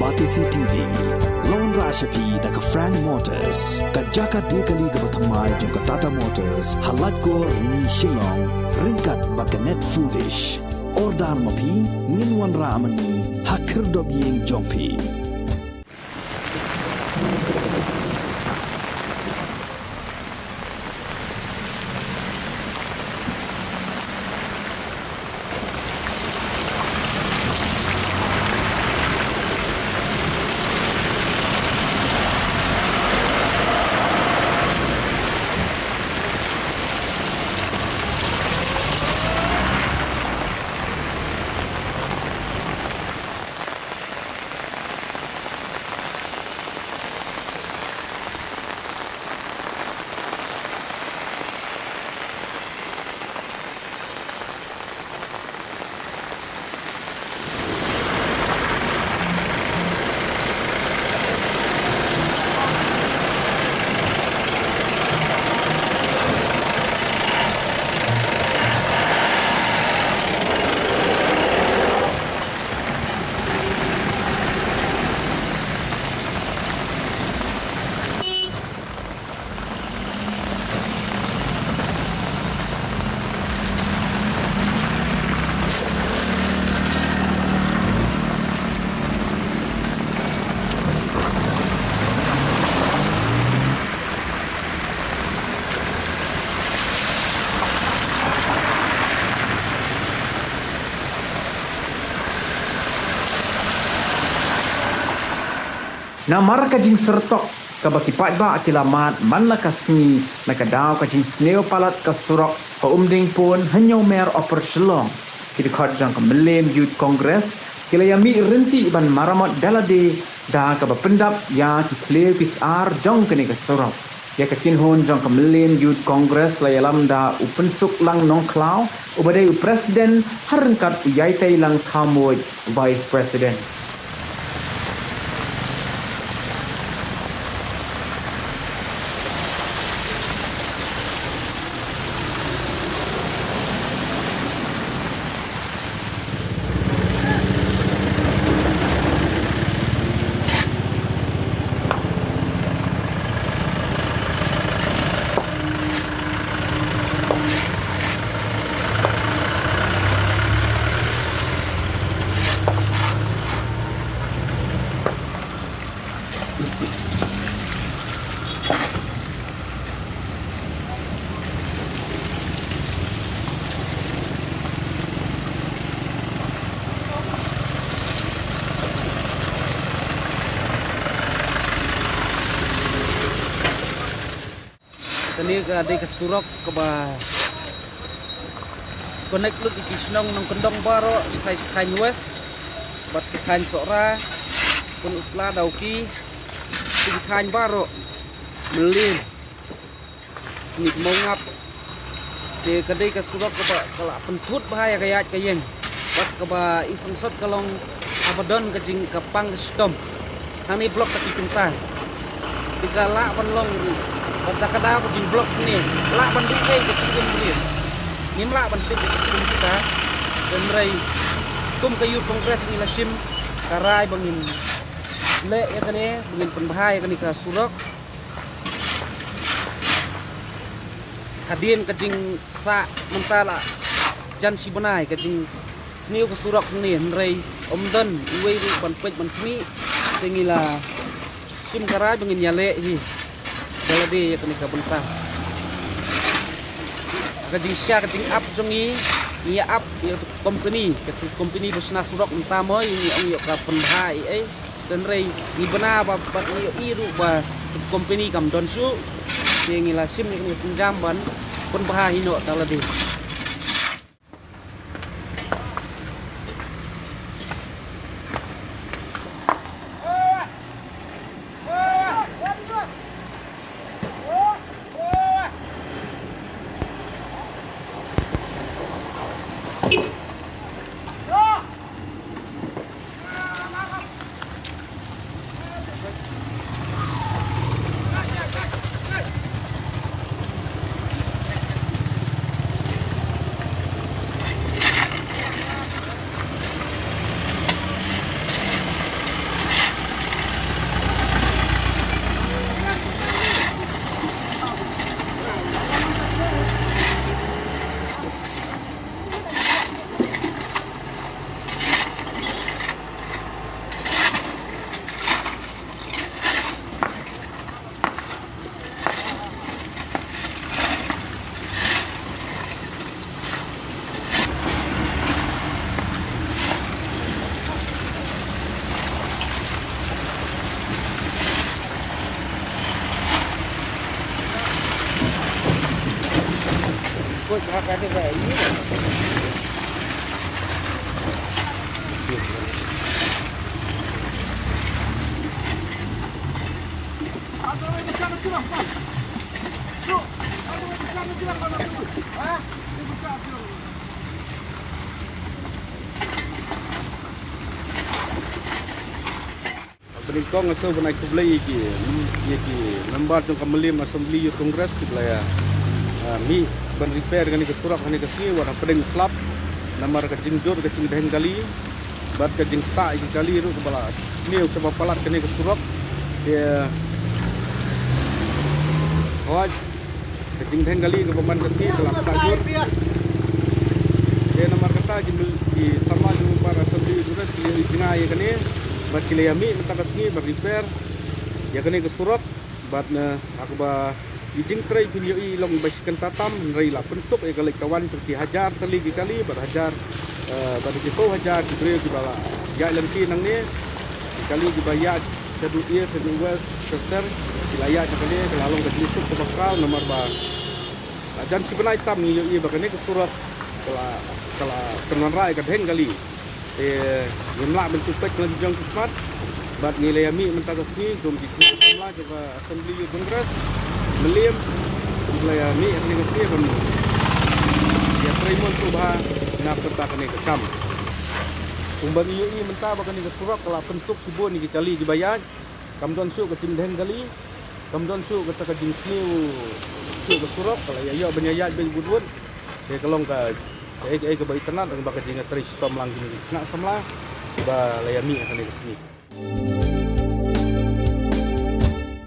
Batisi TV. Lone Rashapi da ka Frank Motors. Ka Jaka Dekali ka Bathamai jong ka Tata Motors. Halat ko ni Shillong. Ringkat baka Net Foodish. Ordar mapi Ninwan Ramani. Hakir Dobiyeng Jongpi. Namar kajing sertok kabaki patba akilamat manla kasni nakadaw kajing sneo palat kasurok paumding pun hanyau mer oper Shillong kidikhat jang kemelem youth congress kilayami renti ban maramot dalade da kabapendap ya kikleu pisar jong kene kasurok ya kakinhon jang kemelem youth congress layalam da upensuk lang nongklau ubadai presiden harengkat uyaitai lang kamoy vice president. Tani ka di kasurok ka ba connect lut ikisnong ng kondong baro stay west bat kain sora kun usla dauki kain baro melin ni mongap de kadai kasurok ka ba kala pentut bahaya kayat kayeng bat ka ba isong sot kalong abadon kajing kapang stom hani blok taki kuntai digala panlong pada kada aku jin blok ni lak bandu ke ketum ni nimla bandu ke ketum kita dan rai kum kayu kongres ni lasim karai bangin le ya kane bangin penbahaya kani ka surok hadin kajing sa mentala jan si benai kajing sniu ke surok ni rai omdan uwe ru ban pej ban kmi tengila sim karai bangin yale hi dalade ya kani ka bentang kajing sya kajing up jongi ia up ya company besna surok mentamo ini ka penbahai dan rai ni bena ba iru ba company kam don su ngila sim ni sinjam ban penbahai no dalade ikut akan ada ini. Berikong asal benaik ke belai ki, lembar tu kemelim assembly kongres kita ya. Mi ban repair kan ke surak kan ke sini warna pedeng slap, nomor ke jingjor ke jingdeng kali, bat ke jingta iki kali ru kepala. Ni sebab palat kan ke surak dia. Hoj ke jingdeng kali ke peman ke sini kelap tajur. Dia nomor kata di sama dengan para assembly kongres di tengah ya kan ni. Bat kile yami minta kasni bar repair ya kene ke surat bat na aku ba ijing tray video i long basikan tatam rai la pensuk e kali kawan seperti hajar tali kali bar hajar bat ko hajar dire ki bala ya lengki nang ni kali di bayat sedu ia sedu west sister ilaya kali kelalong ke disuk ke bakal nomor ba jan si benai tam ni i ba kene ke surat kala kenon rai ka heng kali Yemla mencupai kelanjutan cepat, bat nilai kami mentah kesini, dom kita semula coba assembly kongres, meliam, nilai kami kesini kesini pun, ya terima coba nak petah kene kecam. Umbang ini mentah bahkan ini kesurak kalau bentuk sibuk ni kali dibayar, kamdon su ke timdeng kali, kamdon su ke tak jenis ni su kesurak kalau ya benyayat berbuat, ya kalau ke ke bayi tenat dengan bakal jingat teri stop lang gini nak semula ba layami akan di sini.